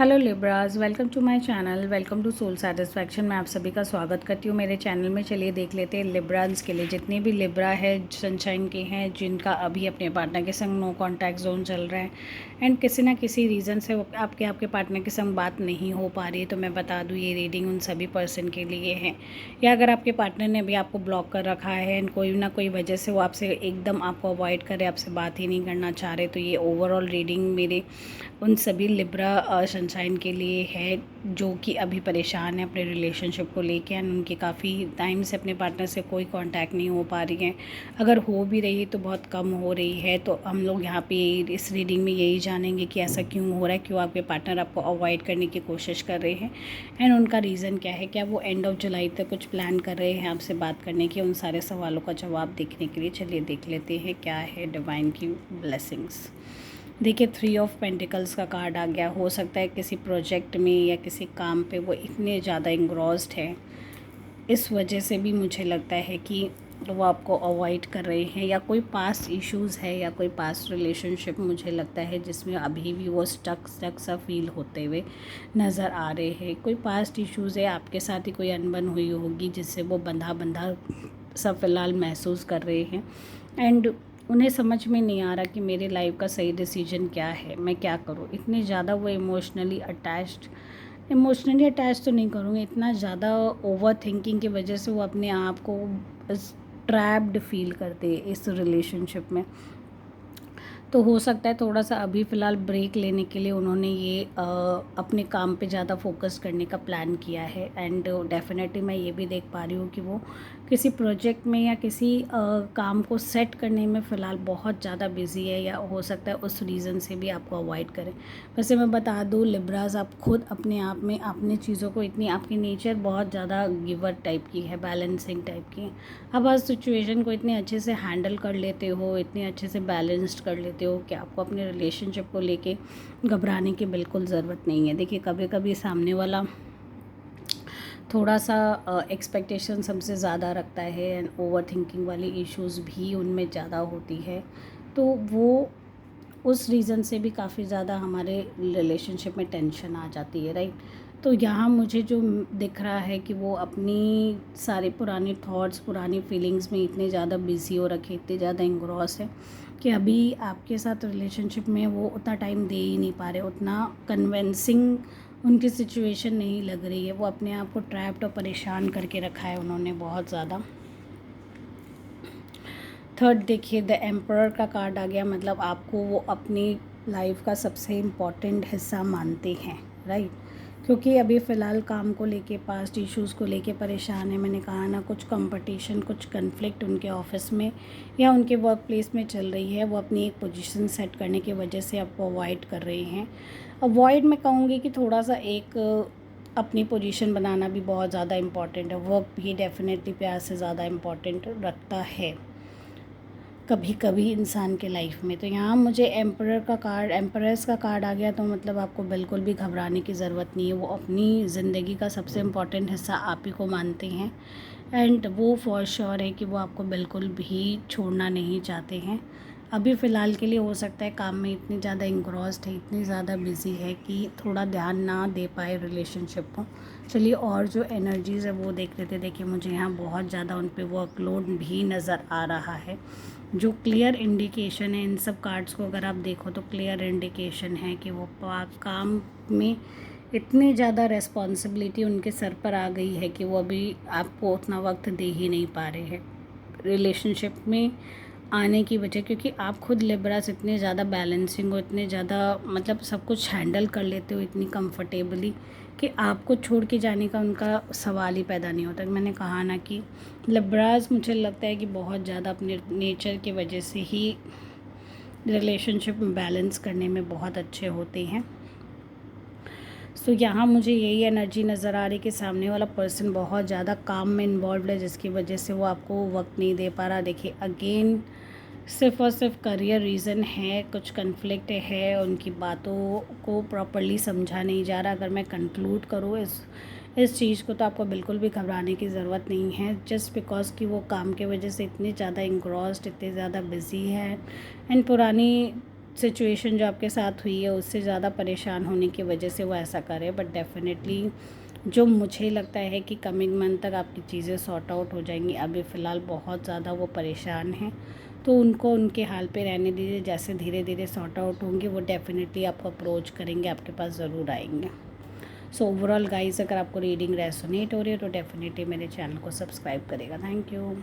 Hello Libras, welcome to my channel. Welcome to soul satisfaction. मैं आप सभी का स्वागत करती हूँ मेरे चैनल में। चलिए देख लेते हैं लिब्राज के लिए, जितने भी लिब्रा है सनशाइन के हैं, जिनका अभी अपने पार्टनर के संग नो कॉन्टैक्ट जोन चल रहा है एंड किसी ना किसी रीज़न से आपके पार्टनर के संग बात नहीं हो पा रही है, तो मैं बता दूँ ये रीडिंग उन सभी पर्सन के लिए है। या अगर आपके पार्टनर ने भी आपको ब्लॉक कर रखा है एंड कोई ना कोई वजह से वो आपसे एकदम आपको अवॉइड करे, आपसे बात ही नहीं करना चाह रहे, तो ये ओवरऑल रीडिंग मेरे उन सभी लिब्रा सनशाइन के लिए है जो कि अभी परेशान है अपने रिलेशनशिप को लेके एंड उनके काफ़ी टाइम से अपने पार्टनर से कोई कांटेक्ट नहीं हो पा रही है। अगर हो भी रही है तो बहुत कम हो रही है। तो हम लोग यहाँ पे इस रीडिंग में यही जानेंगे कि ऐसा क्यों हो रहा है, क्यों आपके पार्टनर आपको अवॉइड करने की कोशिश कर रहे हैं एंड उनका रीज़न क्या है। क्या वो एंड ऑफ जुलाई तक कुछ प्लान कर रहे हैं आपसे बात करने की? उन सारे सवालों का जवाब देखने के लिए चलिए देख लेते हैं क्या है डिवाइन की ब्लेसिंग्स। देखिए, 3 ऑफ पेंटिकल्स का कार्ड आ गया। हो सकता है किसी प्रोजेक्ट में या किसी काम पे वो इतने ज़्यादा इंग्रॉस्ड है, इस वजह से भी मुझे लगता है कि वो आपको अवॉइड कर रहे हैं, या कोई पास्ट इश्यूज़ है या कोई पास्ट रिलेशनशिप मुझे लगता है जिसमें अभी भी वो स्टक सा फील होते हुए नज़र आ रहे हैं। कोई पास्ट इश्यूज़ है, आपके साथ ही कोई अनबन हुई होगी जिससे वो बंधा सा फ़िलहाल महसूस कर रहे हैं एंड उन्हें समझ में नहीं आ रहा कि मेरे लाइफ का सही डिसीजन क्या है, मैं क्या करूँ। इतने ज़्यादा वो इमोशनली अटैच तो नहीं करूँगी, इतना ज़्यादा ओवर थिंकिंग की वजह से वो अपने आप को ट्रैप्ड फील करते इस रिलेशनशिप में। तो हो सकता है थोड़ा सा अभी फ़िलहाल ब्रेक लेने के लिए उन्होंने ये अपने काम पे ज़्यादा फोकस करने का प्लान किया है एंड डेफिनेटली मैं ये भी देख पा रही हूँ कि वो किसी प्रोजेक्ट में या किसी काम को सेट करने में फ़िलहाल बहुत ज़्यादा बिजी है, या हो सकता है उस रीज़न से भी आपको अवॉइड करें। वैसे मैं बता दूँ लिब्रास, आप खुद अपने आप में अपनी चीज़ों को इतनी, आपकी नेचर बहुत ज़्यादा गिवर टाइप की है, बैलेंसिंग टाइप की है। आप हर सिचुएशन को इतने अच्छे से हैंडल कर लेते हो, इतने अच्छे से बैलेंस्ड कर लेते हो कि आपको अपने रिलेशनशिप को लेके घबराने की बिल्कुल ज़रूरत नहीं है। देखिए, कभी कभी सामने वाला थोड़ा सा एक्सपेक्टेशन हमसे ज़्यादा रखता है एंड ओवर थिंकिंग वाली इश्यूज़ भी उनमें ज़्यादा होती है, तो वो उस रीज़न से भी काफ़ी ज़्यादा हमारे रिलेशनशिप में टेंशन आ जाती है, राइट। तो यहाँ मुझे जो दिख रहा है कि वो अपनी सारे पुराने थॉट्स, पुरानी फीलिंग्स में इतने ज़्यादा बिजी हो रखे, इतने ज़्यादा इंग्रॉस है कि अभी आपके साथ रिलेशनशिप में वो उतना टाइम दे ही नहीं पा रहे, उतना कन्विंसिंग उनकी सिचुएशन नहीं लग रही है। वो अपने आप को ट्रैप्ड और परेशान करके रखा है उन्होंने बहुत ज़्यादा। थर्ड देखिए, द एम्परर का कार्ड आ गया, मतलब आपको वो अपनी लाइफ का सबसे इम्पॉर्टेंट हिस्सा मानते हैं, राइट। क्योंकि अभी फ़िलहाल काम को लेके, पास्ट इश्यूज़ को लेके परेशान है। मैंने कहा ना, कुछ कंपटीशन, कुछ कन्फ्लिक्ट उनके ऑफिस में या उनके वर्क प्लेस में चल रही है। वो अपनी एक पोजीशन सेट करने की वजह से आपको अवॉइड कर रहे हैं। अवॉइड मैं कहूँगी कि थोड़ा सा एक अपनी पोजीशन बनाना भी बहुत ज़्यादा इम्पॉर्टेंट है। वर्क भी डेफिनेटली प्यार से ज़्यादा इम्पॉर्टेंट रखता है कभी कभी इंसान के लाइफ में। तो यहाँ मुझे एम्परेस का कार्ड आ गया, तो मतलब आपको बिल्कुल भी घबराने की ज़रूरत नहीं है। वो अपनी ज़िंदगी का सबसे इम्पॉर्टेंट हिस्सा आप ही को मानते हैं एंड वो फॉर श्योर है कि वो आपको बिल्कुल भी छोड़ना नहीं चाहते हैं। अभी फ़िलहाल के लिए हो सकता है काम में इतनी ज़्यादा इंग्रॉस्ड है, इतनी ज़्यादा बिजी है कि थोड़ा ध्यान ना दे पाए रिलेशनशिप को। चलिए और जो एनर्जीज़ है वो देख लेते। देखिए, मुझे यहाँ बहुत ज़्यादा उन पे वर्कलोड भी नज़र आ रहा है, जो क्लियर इंडिकेशन है। इन सब कार्ड्स को अगर आप देखो तो क्लियर इंडिकेशन है कि वो काम में इतनी ज़्यादा रेस्पॉन्सिबिलिटी उनके सर पर आ गई है कि वो अभी आपको उतना वक्त दे ही नहीं पा रहे हैं रिलेशनशिप में आने की वजह। क्योंकि आप खुद लिब्रास इतने ज़्यादा बैलेंसिंग हो, इतने ज़्यादा मतलब सब कुछ हैंडल कर लेते हो इतनी कंफर्टेबली कि आपको छोड़ के जाने का उनका सवाल ही पैदा नहीं होता। मैंने कहा ना कि लिब्रास मुझे लगता है कि बहुत ज़्यादा अपने नेचर की वजह से ही रिलेशनशिप बैलेंस करने में बहुत अच्छे होते हैं। सो यहाँ मुझे यही एनर्जी नज़र आ रही कि सामने वाला पर्सन बहुत ज़्यादा काम में इन्वॉल्व है, जिसकी वजह से वो आपको वक्त नहीं दे पा रहा। देखिए अगेन, सिर्फ और सिर्फ करियर रीज़न है, कुछ कन्फ्लिक्ट है, उनकी बातों को प्रॉपरली समझा नहीं जा रहा। अगर मैं कंक्लूड करूँ इस चीज़ को, तो आपको बिल्कुल भी घबराने की ज़रूरत नहीं है, जस्ट बिकॉज़ कि वो काम के वजह से इतने ज़्यादा इंग्रॉस्ड, इतने ज़्यादा बिजी है एंड पुरानी सिचुएशन जो आपके साथ हुई है उससे ज़्यादा परेशान होने की वजह से वो ऐसा करे, बट डेफिनेटली जो मुझे लगता है कि कमिंग मंथ तक आपकी चीज़ें सॉर्ट आउट हो जाएंगी। अभी फ़िलहाल बहुत ज़्यादा वो परेशान हैं, तो उनको उनके हाल पे रहने दीजिए। जैसे धीरे धीरे सॉर्ट आउट होंगे वो डेफिनेटली आपको अप्रोच करेंगे, आपके पास ज़रूर आएंगे। सो ओवरऑल गाइस, अगर आपको रीडिंग रेसोनेट हो रही है तो डेफिनेटली मेरे चैनल को सब्सक्राइब करेगा। Thank you.